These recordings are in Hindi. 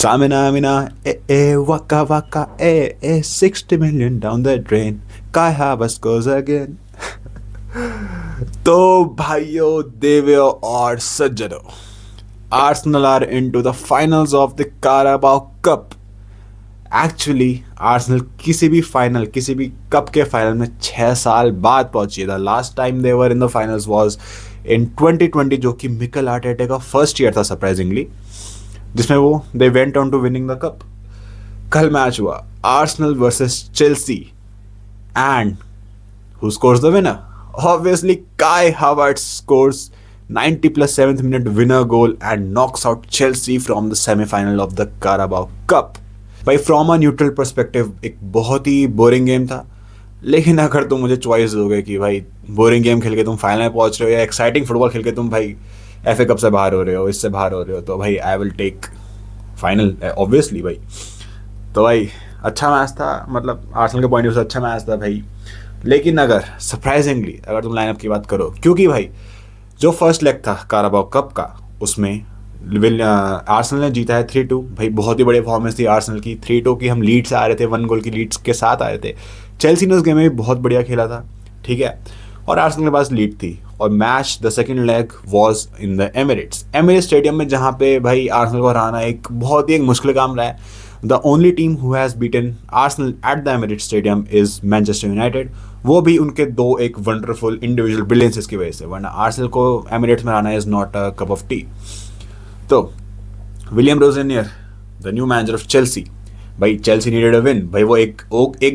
Samina, mina, waka waka, 60 million down the drain. Kai Havertz goes again. तो भाइयों देवियों और सज्जनों, Arsenal are into the finals of the Carabao cup. Actually Arsenal किसी भी कप के फाइनल में 6 साल बाद पहुंची. The last time they were in the finals was in 2020, जो कि मिकेल आर्टेटा का फर्स्ट ईयर था सरप्राइजिंगली, जिसमें वो they went on to winning the cup. कल मैच हुआ Arsenal versus Chelsea and who scores the winner? Obviously, Kai Havertz scores 90 plus 7th minute winner goal and knocks out Chelsea from the semi-final of the Carabao Cup. भाई फ्रॉम अ न्यूट्रल पर्सपेक्टिव एक बहुत ही बोरिंग गेम था, लेकिन अगर तुम मुझे चॉइस दोगे कि भाई बोरिंग गेम खेल के तुम फाइनल में पहुंच रहे हो या एक्साइटिंग फुटबॉल खेल के तुम भाई एफ ए कप से बाहर हो रहे हो, इससे बाहर हो रहे हो, तो भाई I will take final obviously भाई. तो भाई अच्छा मैच था, मतलब आर्सेनल के पॉइंट ऑफ व्यू से अच्छा मैच था भाई. लेकिन अगर सरप्राइजिंगली अगर तुम लाइनअप की बात करो, क्योंकि भाई जो फर्स्ट लेग था Carabao कप का, उसमें आर्सेनल ने जीता है 3-2. भाई बहुत ही बड़ी परफॉर्मेंस थी आर्सेनल की. 3-2 की हम लीड से आ रहे थे, 1 गोल की लीड्स के साथ आ रहे थे. चेल्सी ने उस गेम में भी बहुत बढ़िया खेला था, ठीक है, और आर्सेनल के पास लीड थी. और match the second leg was in the Emirates stadium में, जहाँ पे भाई आर्सेनल को हराना एक बहुत ही मुश्किल काम रहा है. The only team who has beaten Arsenal at the Emirates stadium is Manchester United. वो भी उनके एक वंडरफुल इंडिविजुअल ब्रिलियंसेस की वजह से, वरना आर्सेनल को एमिरेट्स में आना is not a cup of tea. तो William Rosenior, the new manager of Chelsea, भाई चेल्सी नीडेड अ विन. भाई वो एक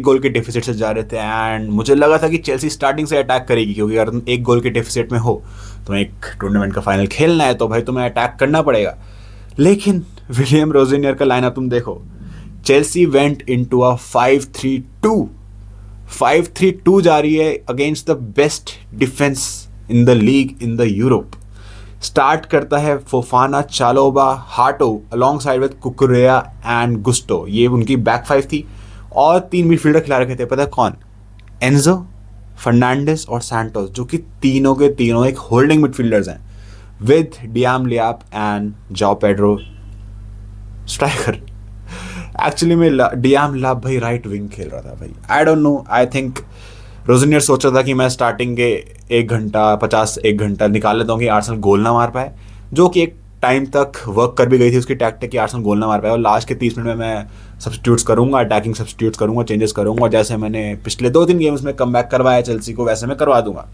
गोल के डेफिसिट से जा रहे थे एंड मुझे लगा था कि चेल्सी स्टार्टिंग से अटैक करेगी, क्योंकि अगर तुम 1 गोल के डेफिसिट में हो, तुम्हें एक टूर्नामेंट का फाइनल खेलना है, तो भाई तुम्हें अटैक करना पड़ेगा. लेकिन विलियम रोजेनियर का लाइनअप तुम देखो, चेल्सी वेंट इनटू अ 5-3-2 जा रही है against the best defence in the league in the Europe. Start करता है Fofana, Chalobah, Hato alongside with Cucurella and Gusto. ये उनकी बैक 5 थी और 3 मिडफील्डर खिला रखे थे. पता है कौन? एंजो, फर्नांडिस और सैंटोस, जो कि तीनों के तीनों एक होल्डिंग मिडफील्डर्स हैं, विद डियाम लियाप एंड जाओ पेड्रो स्ट्राइकर. एक्चुअली में डियाम लाभ भाई राइट विंग खेल रहा था भाई. I don't know, I think Rosenior सोच रहा था कि मैं स्टार्टिंग के 1 घंटा निकाल लेता हूँ कि आर्सेनल गोल ना मार पाए, जो कि एक टाइम तक वर्क कर भी गई थी उसकी टैक्टिक कि आर्सेनल गोल ना मार पाए. और लास्ट के 30 मिनट में मैं सब्स्टिट्यूट्स करूँगा, अटैकिंग सब्स्टिट्यूट्स करूँगा, चेंजेस करूँगा, जैसे मैंने पिछले 2-3 गेम्स में कम बैक करवाया चेल्सी को, वैसे मैं करवा दूंगा.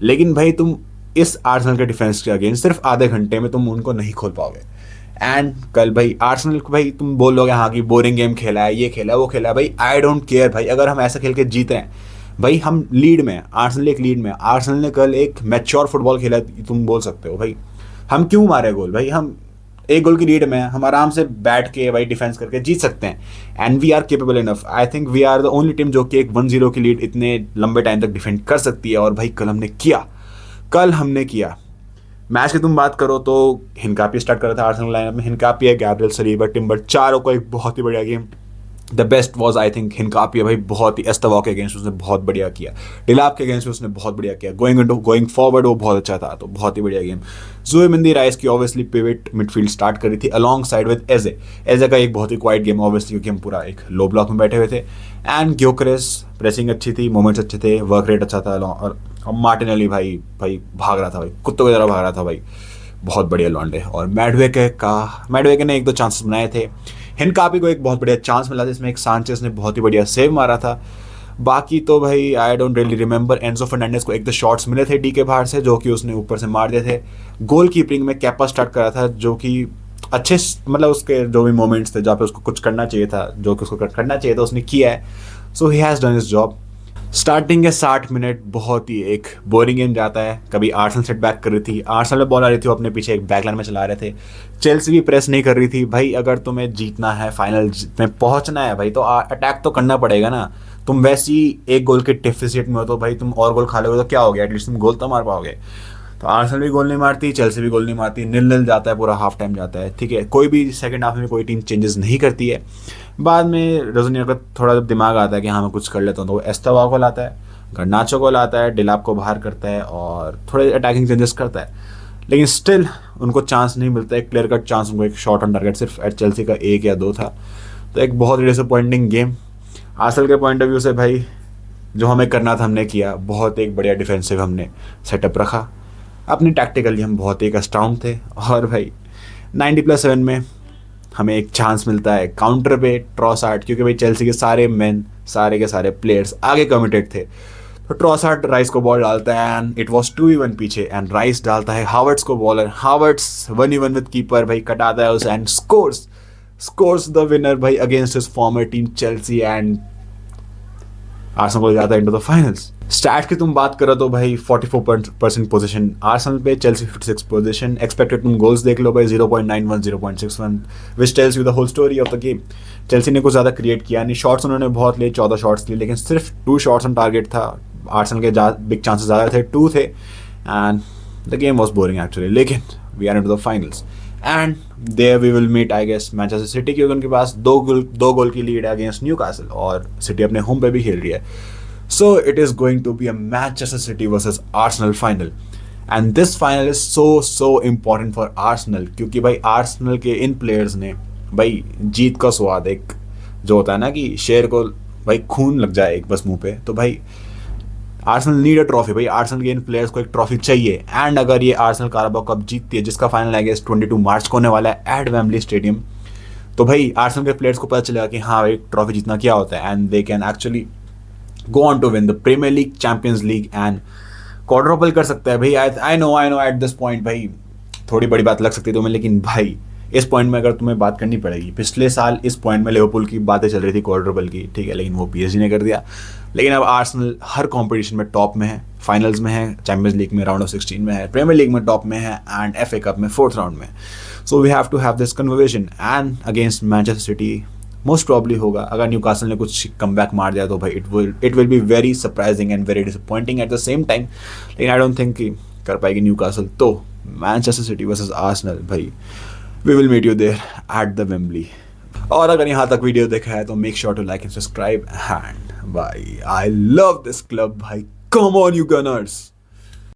लेकिन भाई तुम इस आर्सेनल के डिफेंस के अगेंस्ट सिर्फ आधे घंटे में तुम उनको नहीं खोल पाओगे. एंड कल भाई आर्सेनल को भाई तुम बोलोगे हाँ कि बोरिंग गेम खेला है, ये खेला है, वो खेला है. भाई आई डोंट केयर भाई, अगर हम ऐसा खेल के जीत रहे हैं, भाई हम लीड में, आर्सेनल एक लीड में. आर्सेनल ने कल एक मैच्योर फुटबॉल खेला, तुम बोल सकते हो भाई हम क्यों मारे गोल. भाई हम 1 गोल की लीड में, हम आराम से बैठ के भाई डिफेंस करके जीत सकते हैं. And we are capable enough. I think we are the only team जो कि एक 1-0 की लीड इतने लंबे टाइम तक डिफेंड कर सकती है. और भाई कल हमने किया. मैच की तुम बात करो तो हिनकापी स्टार्ट कर रहा था आर्सेनल लाइनअप में. हिनकापी है, गैब्रियल, सलीबा, टिम्बर, चारों को एक बहुत ही बढ़िया game. The best was I think Hincapie. भाई बहुत ही एस्तवाओ के अगेंस्ट उसने बहुत बढ़िया किया, डिलाप के अगेंस्ट उसने बहुत बढ़िया किया, गोइंग फॉरवर्ड वो बहुत अच्छा था. तो बहुत ही बढ़िया गेम. ज़ुबिमेंदी राइस की ऑब्वियसली पिवट मिडफील्ड स्टार्ट करी थी अलॉन्ग साइड विद एजे का एक बहुत ही क्वाइट गेम ऑब्वियसली, क्योंकि हम पूरा एक लो ब्लॉक में बैठे हुए थे. एंड ग्योकरेस प्रेसिंग अच्छी थी, मोमेंट्स अच्छे थे, वर्क रेट अच्छा था. और मार्टिनेली भाई भाग रहा था, भाई कुत्तों की तरह भाग रहा था भाई, बहुत बढ़िया लॉन्डे. और मैडवेके ने 1-2 चांसेस बनाए थे. हिनकापी को एक बहुत बढ़िया चांस मिला था, जिसमें एक सांचेस ने बहुत ही बढ़िया सेव मारा था. बाकी तो भाई I don't really remember. Enzo Fernandez को 1-2 शॉट्स मिले थे डी के बाहर से, जो कि उसने ऊपर से मार दिए थे. गोल कीपिंग में कैपा स्टार्ट करा था, जो कि अच्छे, मतलब उसके जो भी मोमेंट्स थे जहाँ पे उसको कुछ करना चाहिए था, जो कि उसको करना चाहिए था, उसने किया है. So he has done his job. Starting के 60 मिनट बहुत ही एक बोरिंग गेम जाता है. कभी आर्सेनल सेट बैक कर रही थी, आर्सेनल में बॉल आ रही थी, वो अपने पीछे एक बैकलाइन में चला रहे थे. चेल्सी भी प्रेस नहीं कर रही थी. भाई अगर तुम्हें जीतना है, फाइनल में पहुंचना है भाई, तो अटैक तो करना पड़ेगा ना. तुम वैसे ही 1 गोल के डेफिसिट में हो, तो भाई तुम और गोल खा लोगे तो क्या हो गया, एटलीस्ट तुम गोल तो मार पाओगे. तो आर्सेनल भी गोल नहीं मारती, चेल्सी भी गोल नहीं मारती, 0-0 जाता है, पूरा हाफ टाइम जाता है. ठीक है, कोई भी सेकंड हाफ में कोई टीम चेंजेस नहीं करती है. बाद में रोजनियर का थोड़ा जब दिमाग आता है कि हाँ मैं कुछ कर लेता हूँ, तो वो एस्तावा को लाता है, गर्नाचो को लाता है, डिलाप को बाहर करता है और थोड़े अटैकिंग चेंजेस करता है. लेकिन स्टिल उनको चांस नहीं मिलता, एक क्लियर कट चांस उनको, एक शॉट ऑन टारगेट सिर्फ एट चेल्सी का 1 या 2 था। तो एक बहुत ही डिसअपॉइंटिंग गेम। आर्सेनल के पॉइंट ऑफ व्यू से भाई जो हमें करना था हमने किया, बहुत एक बढ़िया डिफेंसिव हमने सेटअप रखा, अपनी टैक्टिकली हम बहुत एक स्ट्रांग थे। और भाई 90+7 में हमें एक चांस मिलता है काउंटर पे ट्रॉसार्ड, क्योंकि भाई चेल्सी के सारे मैन, सारे के सारे प्लेयर्स आगे कमिटेड थे। तो ट्रॉसार्ड राइस को बॉल डालता है एंड इट वाज 2v1 पीछे, एंड राइस डालता है हावर्ट्स को ball, Havertz 1v1 with keeper भाई कटाता है उसे एंड स्कोर्स द विनर भाई against his farmer team Chelsea, and Arsenal को जाता है इनटू द फाइनल्स। स्टैट की तुम बात करो तो भाई 44% पोजीशन आर्सेनल पे, चेल्सी 56 पोजीशन। एक्सपेक्टेड तुम गोल्स देख लो भाई 0.91, 0.61, which tells you the whole story of the game. Chelsea ने कुछ ज़्यादा क्रिएट किया नहीं, शॉट्स उन्होंने बहुत लिए, 14 शॉट्स लिए, लेकिन सिर्फ 2 शॉट्स ऑन टारगेट था। आर्सेनल के बिग चांसेस ज़्यादा थे, 2 थे, and the game was boring actually. लेकिन we are into the finals and there we will meet I guess Manchester City, क्योंकि उनके पास 2 गोल की लीड है अगेंस्ट न्यूकासल, और सिटी अपने होम पे भी खेल रही है। So it is going to be a Manchester City versus Arsenal final, and this final is so important for Arsenal, क्योंकि भाई आर्सेनल के इन प्लेयर्स ने भाई जीत का स्वाद, एक जो होता है ना कि शेर को भाई खून लग जाए एक बस मुंह पे, तो भाई आर्सेनल नीड अ ट्रॉफी। भाई आर्सेनल के इन प्लेयर्स को एक ट्रॉफी चाहिए, एंड अगर ये आर्सेनल कारबाओ कप जीतती है, जिसका फाइनल आई गेस 22 मार्च को होने वाला है एट वेम्बली स्टेडियम, तो भाई आर्सेनल के प्लेयर्स को पता चलेगा कि हाँ भाई ट्रॉफी जीतना क्या होता है, and they can actually go on to win the Premier League, Champions League and quadruple कर सकता है भाई। I know at this point भाई थोड़ी बड़ी बात लग सकती है तुम्हें, लेकिन भाई इस पॉइंट में अगर तुम्हें बात करनी पड़ेगी, पिछले साल इस पॉइंट में लिवरपूल की बातें चल रही थी क्वाड्रुपल की, ठीक है, लेकिन वो PSG ने कर दिया। लेकिन अब आर्सेनल हर कॉम्पिटिशन में टॉप में है, फाइनल्स में है, चैंपियंस लीग में राउंड ऑफ 16 में है, प्रीमियर लीग में टॉप में है, एंड FA कप में 4th राउंड में। So we have to have this conversation, and against Manchester City most probably होगा। अगर न्यूकासल ने कुछ कम बैक मार दिया तो भाई it will be very surprising and very disappointing at the same time, लेकिन आई डोंट थिंक कि कर पाएगी न्यूकासल। तो मैनचेस्टर सिटी वर्सेस आर्सेनल भाई, we will meet you there at the Wembley. और अगर यहाँ तक वीडियो देखा है तो make sure to like and subscribe, and भाई आई लव दिस क्लब भाई, कम ऑन यू गनर्स।